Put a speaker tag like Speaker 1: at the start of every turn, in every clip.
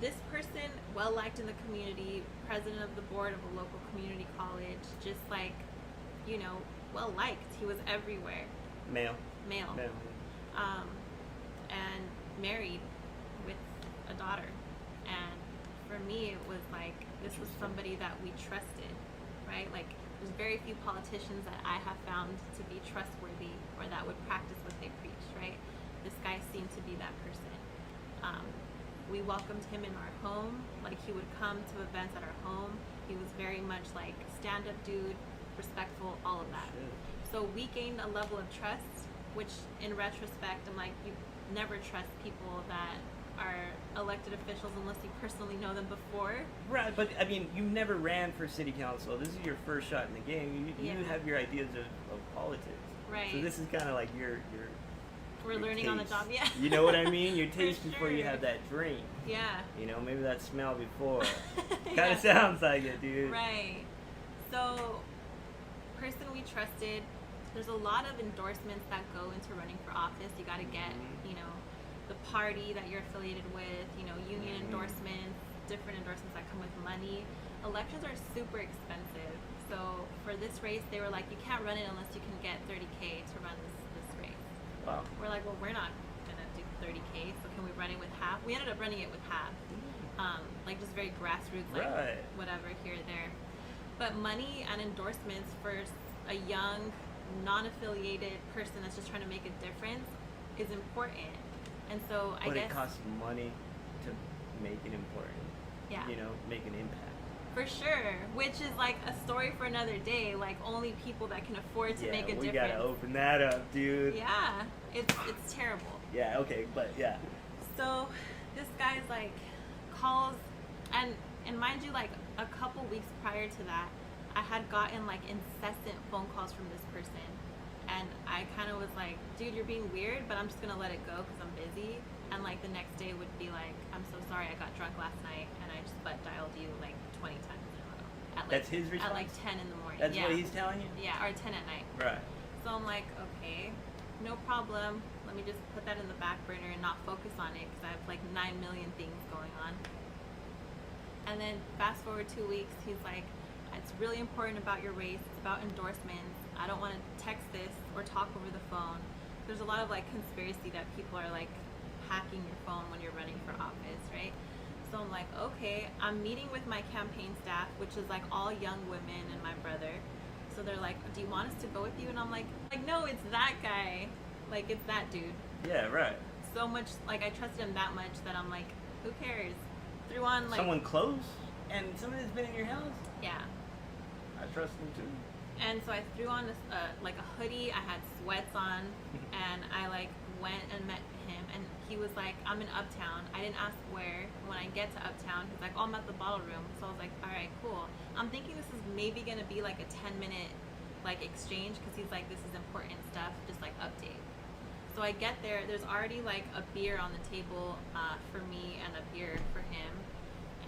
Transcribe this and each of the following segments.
Speaker 1: this person, well liked in the community, president of the board of a local community college, just like, well liked. He was everywhere.
Speaker 2: Male.
Speaker 1: Male. And married with a daughter. And for me, it was like, this was somebody that we trusted, right? Like, there's very few politicians that I have found to be trustworthy or that would practice what they preach, right? This guy seemed to be that person. We welcomed him in our home. Like, he would come to events at our home. He was very much like stand-up dude, respectful, all of that. So we gained a level of trust, which in retrospect, I'm like, you never trust people that are elected officials unless you personally know them before.
Speaker 2: Right, but I mean, you never ran for city council. This is your first shot in the game. You have your ideas of politics.
Speaker 1: Right.
Speaker 2: So this is kind of like your
Speaker 1: We're learning
Speaker 2: taste.
Speaker 1: on the job, yeah.
Speaker 2: You know what I mean? Your taste
Speaker 1: For
Speaker 2: before you
Speaker 1: sure.
Speaker 2: have that drink.
Speaker 1: Yeah.
Speaker 2: Maybe that smell before.
Speaker 1: Yeah.
Speaker 2: Kind of sounds like it, dude.
Speaker 1: Right. So, person we trusted, there's a lot of endorsements that go into running for office. You got to get, the party that you're affiliated with, union endorsements, different endorsements that come with money. Elections are super expensive. So for this race, they were like, you can't run it unless you can get 30K to run this race.
Speaker 2: Wow.
Speaker 1: We're like, well, we're not going to do 30K, so can we run it with half? We ended up running it with half. Like just very grassroots, like whatever, here or there. But money and endorsements for a young, non-affiliated person that's just trying to make a difference is important. And so I guess
Speaker 2: it costs money to make it important.
Speaker 1: Yeah.
Speaker 2: Make an impact.
Speaker 1: For sure, which is like a story for another day. Like only people that can afford to make a difference.
Speaker 2: We gotta open that up, dude.
Speaker 1: Yeah, it's terrible.
Speaker 2: Yeah. Okay, but yeah.
Speaker 1: So this guy's like calls, and mind you, like a couple weeks prior to that, I had gotten like incessant phone calls from this person. And I kind of was like, dude, you're being weird, but I'm just going to let it go because I'm busy. And like the next day would be like, I'm so sorry, I got drunk last night and I just butt dialed you like 20 times in a row.
Speaker 2: That's his response?
Speaker 1: At like 10 in the morning.
Speaker 2: That's what he's telling you?
Speaker 1: Yeah, or 10 at night.
Speaker 2: Right.
Speaker 1: So I'm like, okay, no problem. Let me just put that in the back burner and not focus on it because I have like 9 million things going on. And then fast forward 2 weeks, he's like, it's really important about your race. It's about endorsements. I don't want to text this or talk over the phone. There's a lot of like conspiracy that people are like hacking your phone when you're running for office, right? So I'm like, okay, I'm meeting with my campaign staff, which is like all young women and my brother. So they're like, do you want us to go with you? And I'm like, no, it's that guy. Like, it's that dude.
Speaker 2: Yeah, right.
Speaker 1: So much, like I trusted him that much that I'm like, who cares? Threw on like
Speaker 2: someone close and someone that's been in your house?
Speaker 1: Yeah.
Speaker 2: I trust them too.
Speaker 1: And so I threw on this like a hoodie. I had sweats on, and I like went and met him. And he was like, "I'm in Uptown." I didn't ask where. When I get to Uptown, he's like, "Oh, I'm at the bottle room." So I was like, "All right, cool." I'm thinking this is maybe gonna be like a 10-minute like exchange because he's like, "This is important stuff. Just like update." So I get there. There's already like a beer on the table for me and a beer for him,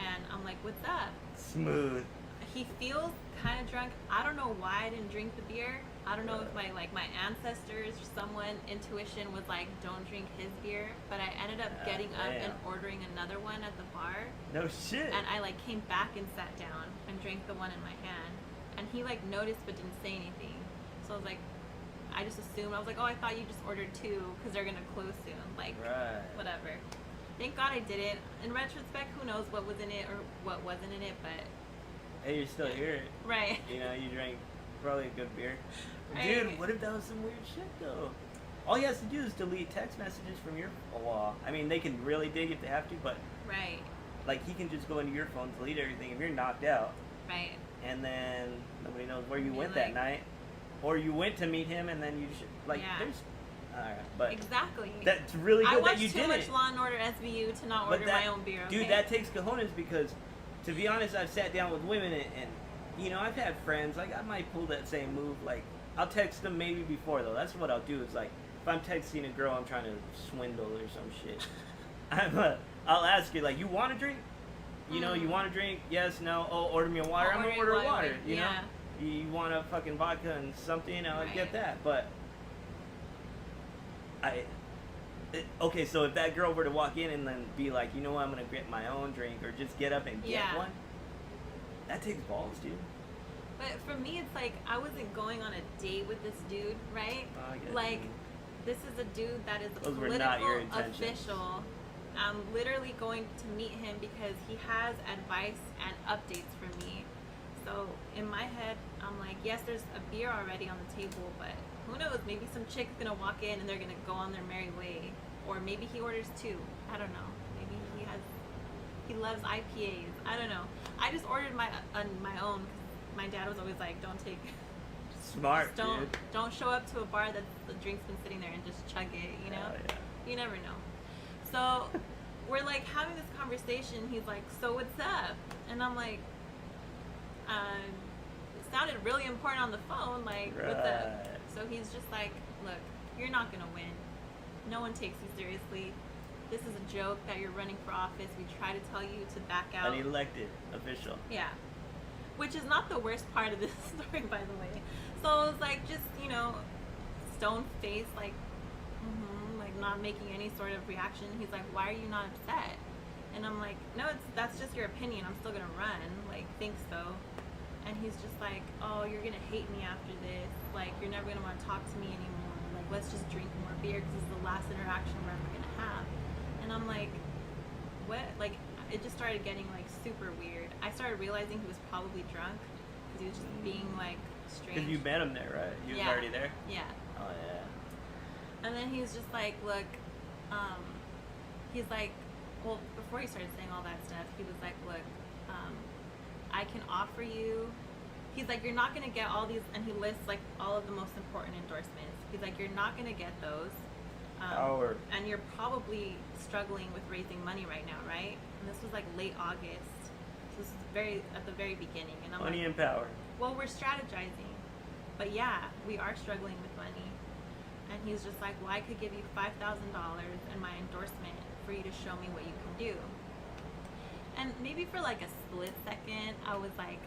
Speaker 1: and I'm like, "What's up?"
Speaker 2: Smooth.
Speaker 1: He feels kind of drunk. I don't know why I didn't drink the beer. I don't know if my ancestors or someone intuition was like, don't drink his beer. But I ended up getting up and ordering another one at the bar.
Speaker 2: No shit.
Speaker 1: And I like came back and sat down and drank the one in my hand. And he like noticed but didn't say anything. So I was like, I just assumed. I was like, oh, I thought you just ordered two because they're gonna close soon. Like, whatever. Thank God I did it. In retrospect, who knows what was in it or what wasn't in it, but.
Speaker 2: Hey, you're still here.
Speaker 1: Right.
Speaker 2: You drank probably a good beer.
Speaker 1: Right.
Speaker 2: Dude, what if that was some weird shit, though? All he has to do is delete text messages from your wall. I mean, they can really dig if they have to, but...
Speaker 1: Right.
Speaker 2: Like, he can just go into your phone, delete everything if you're knocked out.
Speaker 1: Right.
Speaker 2: And then nobody knows where you went that night. Or you went to meet him, and then you should... Like, there's... Alright, but...
Speaker 1: Exactly.
Speaker 2: That's really good that you did it.
Speaker 1: I watched too much Law and Order SVU to not order my own beer, okay?
Speaker 2: Dude, that takes cojones because... To be honest, I've sat down with women and I've had friends, like, I might pull that same move, like, I'll text them maybe before, though. That's what I'll do is, like, if I'm texting a girl I'm trying to swindle or some shit, I'll ask her, like, you want to drink? You want to drink? Yes, no, oh, order me a water. I'm going to order a water, you know? You want a fucking vodka and something, I'll get that, but Okay, so if that girl were to walk in and then be like, you know what, I'm gonna get my own drink, or just get up and get
Speaker 1: Yeah.
Speaker 2: one, that takes balls, dude.
Speaker 1: But for me, it's like I wasn't going on a date with this dude, right?
Speaker 2: Oh, I get
Speaker 1: Like,
Speaker 2: you.
Speaker 1: this is a dude that is a
Speaker 2: Those were not your
Speaker 1: political
Speaker 2: intentions.
Speaker 1: official. I'm literally going to meet him because he has advice and updates for me. So in my head, I'm like, yes, there's a beer already on the table, but who knows? Maybe some chick's gonna walk in and they're gonna go on their merry way, or maybe he orders two. I don't know. Maybe he loves IPAs. I don't know. I just ordered my own. 'Cause my dad was always like, don't take.
Speaker 2: Smart,
Speaker 1: Just
Speaker 2: dude.
Speaker 1: don't show up to a bar that the drink's been sitting there and just chug it, you know?
Speaker 2: Oh, yeah.
Speaker 1: You never know. So we're like having this conversation. He's like, so what's up? And I'm like, it sounded really important on the phone, like, what's up?
Speaker 2: Right.
Speaker 1: So he's just like, look, you're not gonna win. No one takes you seriously. This is a joke that you're running for office. We try to tell you to back out.
Speaker 2: An elected official.
Speaker 1: Yeah. Which is not the worst part of this story, by the way. So it was like, just, stone face, like, like not making any sort of reaction. He's like, why are you not upset? And I'm like, no, that's just your opinion. I'm still gonna run. Like, think so. And he's just like, oh, you're gonna hate me after this. Like, you're never gonna want to talk to me anymore. Like, let's just drink more beer because this is the last interaction we're ever gonna have. And I'm like, what? Like, it just started getting like super weird. I started realizing he was probably drunk because he was just being like strange.
Speaker 2: Because you met him there, right? He was
Speaker 1: Yeah.
Speaker 2: already there?
Speaker 1: Yeah.
Speaker 2: Oh, yeah.
Speaker 1: And then he was just like, look, he's like, well, before he started saying all that stuff, he was like, look, I can offer you, he's like, you're not going to get all these, and he lists like all of the most important endorsements. He's like, you're not going to get those. And you're probably struggling with raising money right now, right? And this was like late August. So this is at the very beginning. And I'm
Speaker 2: Money
Speaker 1: like,
Speaker 2: and power.
Speaker 1: well, we're strategizing. But yeah, we are struggling with money. And he's just like, well, I could give you $5,000 and my endorsement for you to show me what you can do. And maybe for like a split second, I was like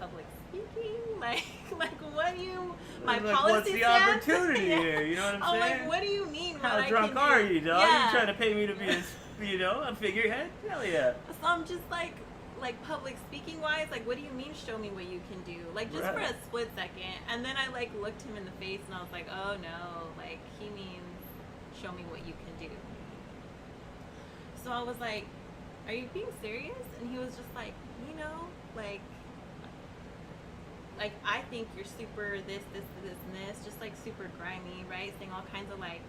Speaker 1: public speaking, like what do you, my
Speaker 2: Like,
Speaker 1: policy
Speaker 2: what's the
Speaker 1: stance?
Speaker 2: opportunity
Speaker 1: Yeah.
Speaker 2: here? You know what I'm
Speaker 1: I'm
Speaker 2: saying?
Speaker 1: like, what do you mean?
Speaker 2: How
Speaker 1: what
Speaker 2: drunk
Speaker 1: I can
Speaker 2: are
Speaker 1: do?
Speaker 2: you, dog?
Speaker 1: Yeah.
Speaker 2: You trying to pay me to be a figurehead? Hell yeah.
Speaker 1: So I'm just like public speaking wise, like, what do you mean show me what you can do? Like, just for
Speaker 2: Right.
Speaker 1: a split second. And then I like looked him in the face and I was like, oh no, like he means show me what you can do. So I was like, are you being serious? And he was just like, like I think you're super this, and this, just like super grimy, right? Saying all kinds of like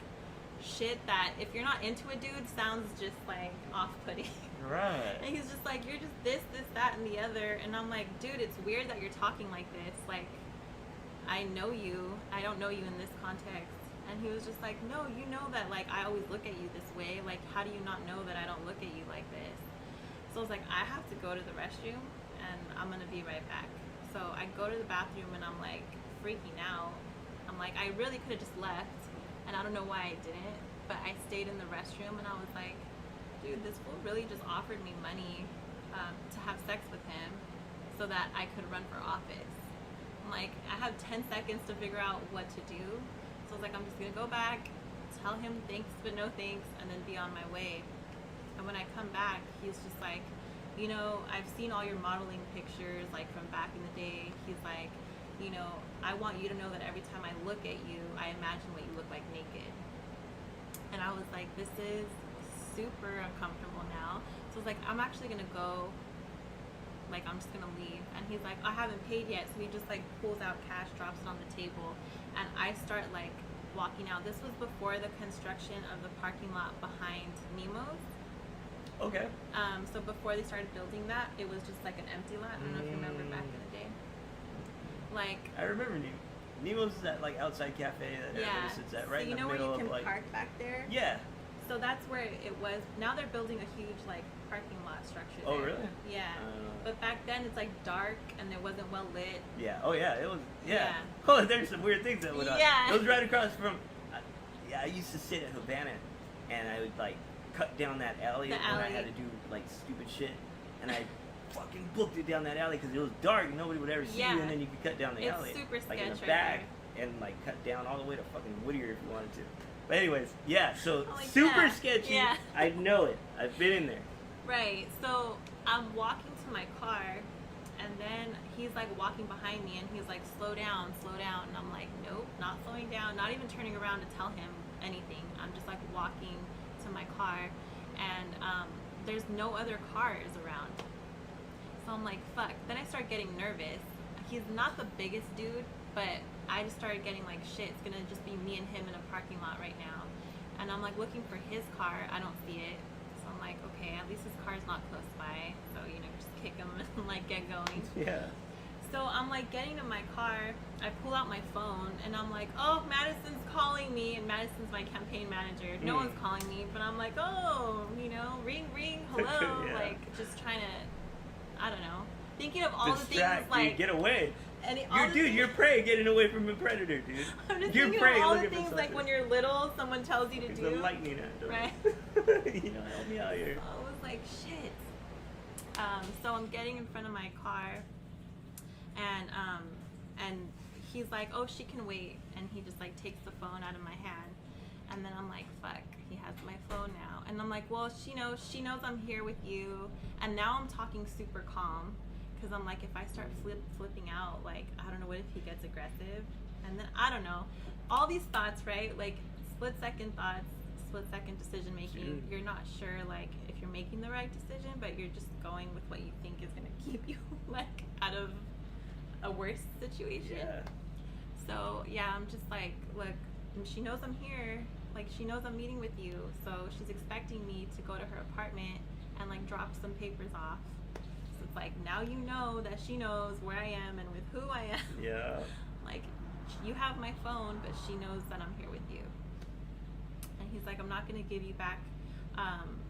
Speaker 1: shit that if you're not into a dude sounds just like off-putting.
Speaker 2: Right.
Speaker 1: And he's just like, you're just this, that, and the other. And I'm like, dude, it's weird that you're talking like this. Like, I know you. I don't know you in this context. And he was just like, no, you know that, like, I always look at you this way. Like, how do you not know that I don't look at you like this? So I was like, I have to go to the restroom, and I'm going to be right back. So I go to the bathroom, and I'm, like, freaking out. I'm like, I really could have just left, and I don't know why I didn't. But I stayed in the restroom, and I was like, dude, this fool really just offered me money to have sex with him so that I could run for office. I'm like, I have 10 seconds to figure out what to do. So I was like, I'm just going to go back, tell him thanks but no thanks, and then be on my way. And when I come back, he's just like, I've seen all your modeling pictures, like, from back in the day. He's like, I want you to know that every time I look at you, I imagine what you look like naked. And I was like, this is super uncomfortable now. So I was like, I'm actually gonna go, like, I'm just gonna leave. And he's like, I haven't paid yet. So he just like pulls out cash, drops it on the table, and I start like walking out. This was before the construction of the parking lot behind Nemo's.
Speaker 2: Okay.
Speaker 1: So before they started building that, it was just like an empty lot. I don't know if you remember back in the day. Like,
Speaker 2: I remember Nemo's that like outside cafe that everybody sits at, right
Speaker 1: so
Speaker 2: in the
Speaker 1: where
Speaker 2: middle
Speaker 1: you can
Speaker 2: of like.
Speaker 1: park back there?
Speaker 2: Yeah.
Speaker 1: So that's where it was. Now they're building a huge like parking lot structure there.
Speaker 2: Oh really?
Speaker 1: Yeah. But back then it's like dark and it wasn't well lit.
Speaker 2: Yeah. Oh yeah. It was. Yeah.
Speaker 1: Yeah.
Speaker 2: Oh, there's some weird things that went on.
Speaker 1: Yeah.
Speaker 2: It was right across from. I used to sit at Havana, and I would like cut down that alley when I had to do like stupid shit, and I fucking booked it down that alley because it was dark and nobody would ever see you, and then you could cut down the alley.
Speaker 1: It's super
Speaker 2: like in
Speaker 1: sketch
Speaker 2: the
Speaker 1: right
Speaker 2: back,
Speaker 1: there.
Speaker 2: and like cut down all the way to fucking Whittier if you wanted to. But anyways, yeah. So
Speaker 1: I'm like,
Speaker 2: super
Speaker 1: yeah,
Speaker 2: sketchy.
Speaker 1: yeah.
Speaker 2: I know it. I've been in there.
Speaker 1: Right. So I'm walking to my car, and then he's like walking behind me, and he's like, slow down, and I'm like, nope, not slowing down, not even turning around to tell him anything. I'm just like walking to my car, and there's no other cars around. So I'm like, fuck. Then I start getting nervous. He's not the biggest dude, but I just started getting like, shit, it's gonna just be me and him in a parking lot right now. And I'm like looking for his car. I don't see it. So I'm like, okay, at least his car's not close by. So, you know, just kick him and like get going.
Speaker 2: Yeah.
Speaker 1: So I'm like getting to my car. I pull out my phone and I'm like, oh, Madison's calling me. And Madison's my campaign manager. No one's calling me, but I'm like, oh, you know, ring, hello.
Speaker 2: Yeah.
Speaker 1: Like just trying to, I don't know, thinking of all the
Speaker 2: Distract,
Speaker 1: things like.
Speaker 2: dude, get away.
Speaker 1: And
Speaker 2: You're prey getting away from a predator, dude.
Speaker 1: I'm just
Speaker 2: You're
Speaker 1: thinking
Speaker 2: prey
Speaker 1: of all the
Speaker 2: looking for
Speaker 1: things like
Speaker 2: something.
Speaker 1: when you're little, someone tells you to
Speaker 2: It's
Speaker 1: do.
Speaker 2: a lightning at
Speaker 1: Right.
Speaker 2: You know, help me out here.
Speaker 1: I was like, shit. So I'm getting in front of my car, and he's like, oh, she can wait, and he just like takes the phone out of my hand, and then I'm like, fuck, he has my phone now, and I'm like, well, she knows I'm here with you, and now I'm talking super calm, because I'm like, if I start flipping out, like, I don't know, what if he gets aggressive, and then I don't know, all these thoughts, right, like split second thoughts, split second decision making.
Speaker 2: Sure.
Speaker 1: You're not sure like if you're making the right decision, but you're just going with what you think is going to keep you like out of a worse situation.
Speaker 2: Yeah.
Speaker 1: So yeah, I'm just like, look, she knows I'm here, like she knows I'm meeting with you, so she's expecting me to go to her apartment and like drop some papers off. So it's like, now you know that she knows where I am and with who I am.
Speaker 2: Yeah.
Speaker 1: Like, you have my phone, but she knows that I'm here with you. And he's like, I'm not going to give you back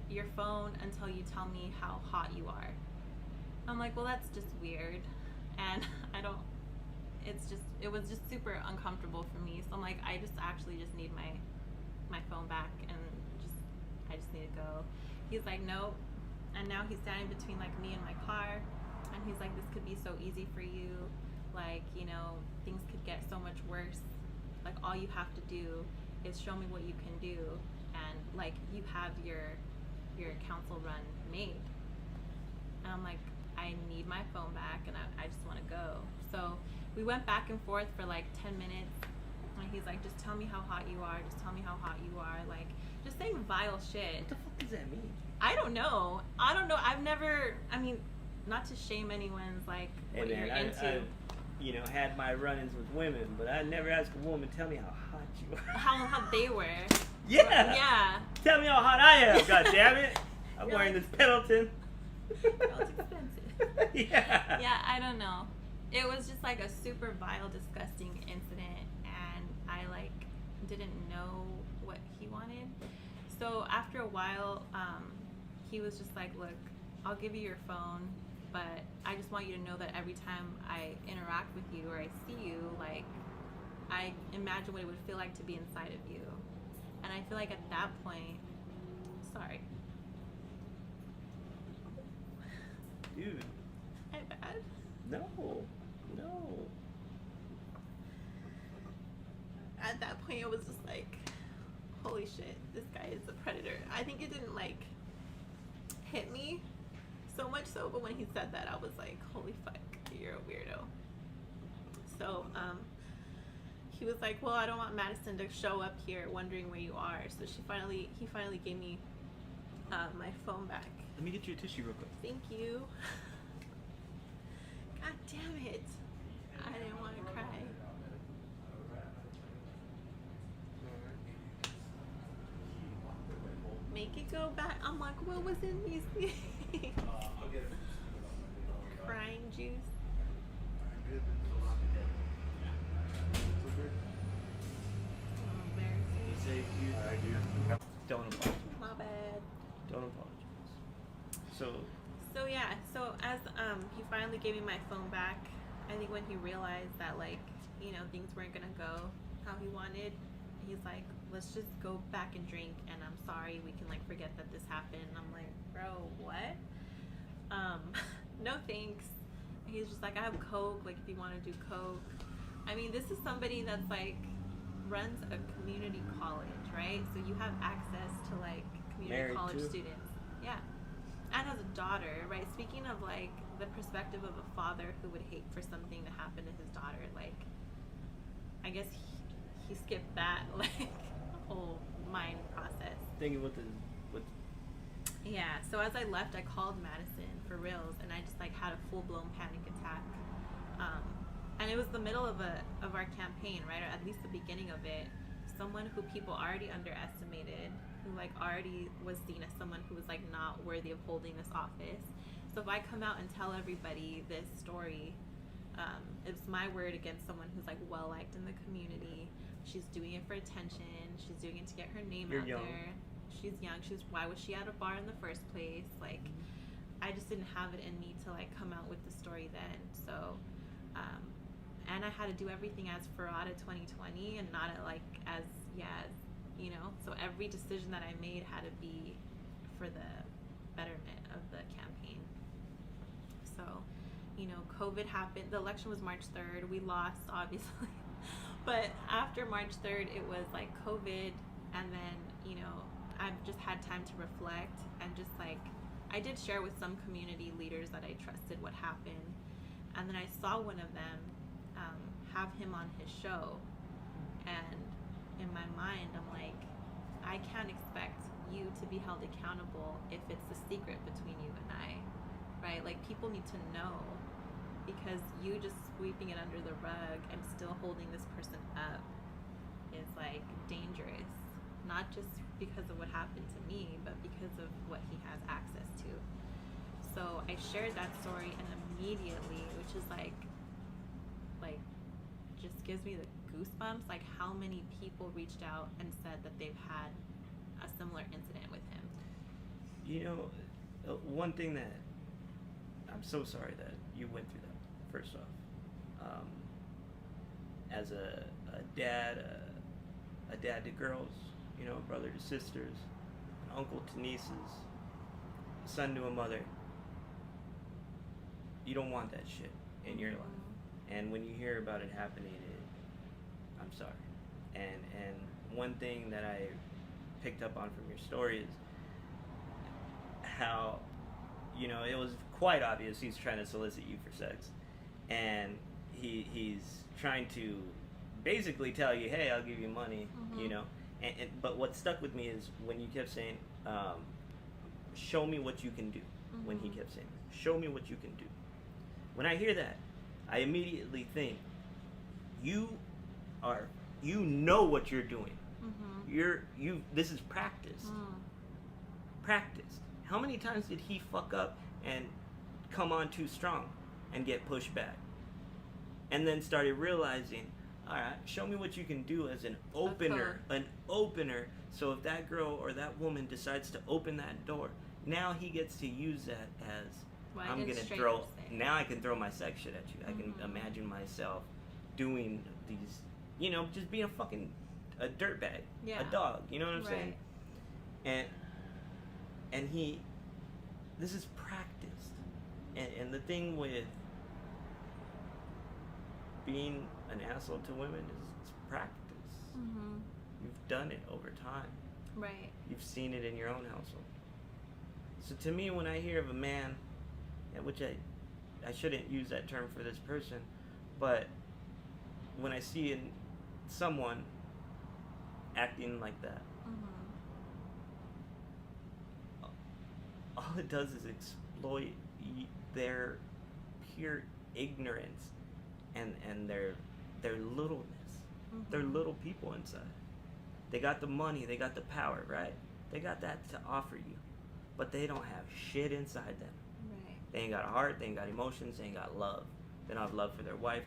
Speaker 1: your phone until you tell me how hot you are. I'm like, well, that's just weird. And it was just super uncomfortable for me. So I'm like, I just actually just need my phone back, and I just need to go. He's like, nope. And now he's standing between like me and my car, and he's like, this could be so easy for you. Like, you know, things could get so much worse. Like, all you have to do is show me what you can do, and like, you have your council run made. And I'm like, I need my phone back, and I just want to go. So we went back and forth for like 10 minutes, and he's like, just tell me how hot you are, just tell me how hot you are, like just saying vile shit.
Speaker 2: What the fuck does that mean?
Speaker 1: I don't know. I've never, I mean, not to shame anyone's like what
Speaker 2: Hey,
Speaker 1: you're
Speaker 2: man,
Speaker 1: into.
Speaker 2: I you know, had my run-ins with women, but I never asked a woman, tell me how hot you are.
Speaker 1: how they were.
Speaker 2: Yeah.
Speaker 1: Yeah.
Speaker 2: Tell me how hot I am. God damn it! I'm
Speaker 1: You're
Speaker 2: wearing
Speaker 1: like-
Speaker 2: this Pendleton.
Speaker 1: Well, it's expensive.
Speaker 2: Yeah.
Speaker 1: Yeah, I don't know. It was just like a super vile, disgusting incident, and I like didn't know what he wanted. So after a while, he was just like, look, I'll give you your phone, but I just want you to know that every time I interact with you or I see you, like, I imagine what it would feel like to be inside of you. And I feel like at that point, sorry.
Speaker 2: Dude.
Speaker 1: My bad.
Speaker 2: No.
Speaker 1: At that point, it was just like, holy shit, this guy is a predator. I think it didn't like hit me so much so, but when he said that, I was like, holy fuck, you're a weirdo. So he was like, well, I don't want Madison to show up here wondering where you are. So he finally gave me my phone back.
Speaker 2: Let me get you a tissue real quick.
Speaker 1: Thank you. God damn it, I didn't want to cry. Make it go back. I'm like, what was in these things? Crying juice. Embarrassing.
Speaker 2: Don't apologize.
Speaker 1: My bad.
Speaker 2: Don't apologize. So
Speaker 1: yeah, so as he finally gave me my phone back, I think when he realized that like, you know, things weren't gonna go how he wanted, he's like, let's just go back and drink, and I'm sorry, we can like forget that this happened. And I'm like, bro, what? No thanks. And he's just like, I have Coke, like if you want to do Coke. I mean, this is somebody that's like runs a community college, right? So you have access to like community
Speaker 2: Married
Speaker 1: college
Speaker 2: too.
Speaker 1: students. Yeah. And as a daughter, right? Speaking of like the perspective of a father who would hate for something to happen to his daughter, like I guess he skipped that like whole mind process.
Speaker 2: Thinking with
Speaker 1: Yeah. So as I left, I called Madison for reals, and I just like had a full blown panic attack. And it was the middle of our campaign, right? Or at least the beginning of it. Someone who people already underestimated, who like already was seen as someone who was like not worthy of holding this office. So if I come out and tell everybody this story, it's my word against someone who's like well liked in the community. She's doing it for attention. She's doing it to get her name
Speaker 2: You're
Speaker 1: out
Speaker 2: young.
Speaker 1: there. She's young. Why was she at a bar in the first place? Like, I just didn't have it in me to like come out with the story then. So, and I had to do everything as Ferrada 2020 and not as you know. So every decision that I made had to be for the betterment of the campaign. So, you know, COVID happened. The election was March 3rd. We lost, obviously. But after March 3rd, it was like COVID, and then, you know, I've just had time to reflect and just like, I did share with some community leaders that I trusted what happened. And then I saw one of them have him on his show. And in my mind, I'm like, I can't expect you to be held accountable if it's a secret between you and I, right? Like, people need to know, because you just sweeping it under the rug and still holding this person up is like dangerous, not just because of what happened to me, but because of what he has access to. So I shared that story, and immediately, which is like just gives me the goosebumps, like how many people reached out and said that they've had a similar incident with him.
Speaker 2: You know, one thing that I'm so sorry that you went through that. First off, as a dad, a dad to girls, you know, a brother to sisters, an uncle to nieces, a son to a mother, you don't want that shit in your life. And when you hear about it happening, I'm sorry. And one thing that I picked up on from your story is how, you know, it was quite obvious he's trying to solicit you for sex, and he's trying to basically tell you, hey, I'll give you money, you know. But what stuck with me is when you kept saying, show me what you can do. When he kept saying, show me what you can do. When I hear that, I immediately think, you know what you're doing. This is practice. Practice. How many times did he fuck up and come on too strong and get pushed back? And then started realizing, all right, show me what you can do as an opener. So if that girl or that woman decides to open that door, now he gets to use that as, now I can throw my sex shit at you. I can imagine myself doing these, you know, just being a dirtbag, a dog, you know what I'm saying? And this is practiced. And the thing with being an asshole to women is it's practice. You've done it over time.
Speaker 1: Right.
Speaker 2: You've seen it in your own household. So to me, when I hear of a man, which I shouldn't use that term for this person, but when I see in someone acting like that, all it does is exploit their pure ignorance and their littleness. They're little people inside. They got the money, they got the power, right? They got that to offer you, but they don't have shit inside them.
Speaker 1: Right.
Speaker 2: They ain't got a heart, they ain't got emotions, they ain't got love. They don't have love for their wife.